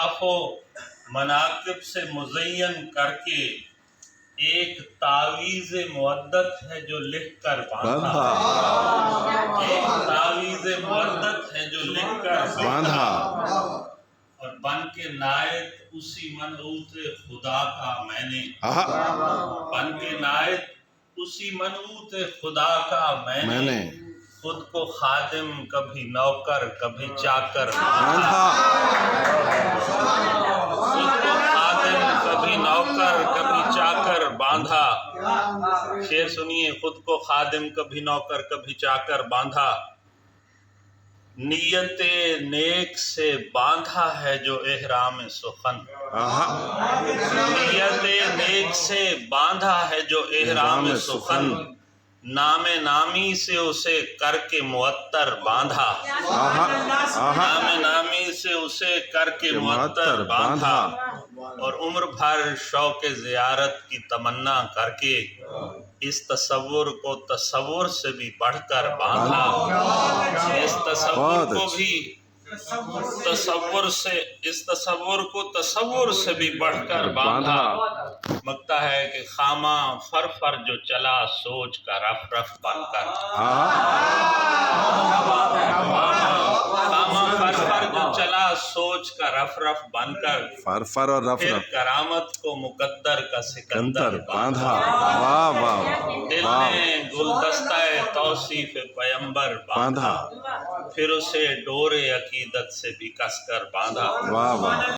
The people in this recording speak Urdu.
اوصاف و مناقب سے مزین کر کے ایک تعویذ مودت ہے جو لکھ کر باندھا، ایک تعویذ مودت ہے جو لکھ کر باندھا، اور بن کے نائت اسی منعوت خدا کا میں نے، بن کے نائت اسی منعوت خدا کا میں نے خود کو خادم کبھی نوکر کبھی چاکر باندھا، خود کو خادم کبھی نوکر کبھی چاکر باندھا۔ شعر سنیے، خود کو خادم کبھی نوکر کبھی چاکر باندھا، نیت نیک سے باندھا ہے جو احرام سخن، نیت نیک سے باندھا ہے جو احرام سخن، نام نامی سے اسے کر کے معطر باندھا، نام نامی سے اسے کر کے معطر باندھا، اور عمر بھر شوق زیارت کی تمنا کر کے اس تصور کو تصور سے بھی بڑھ کر باندھا، اس تصور کو بھی تصور سے بھی بڑھ کر باندھا۔ مگتا ہے کہ خامہ فر فر جو چلا سوچ کا رف رف بن کر، خامہ فر فر جو چلا سوچ کا رف رف بن کر، فرفر اور رف پھر رف کرامت کو مقدر کا سکندر باندھا۔ واہ واہ دل نے گلدستہ توصیف پیمبر باندھا، پھر اسے ڈور عقیدت سے بھی کس کر باندھا۔ واہ واہ۔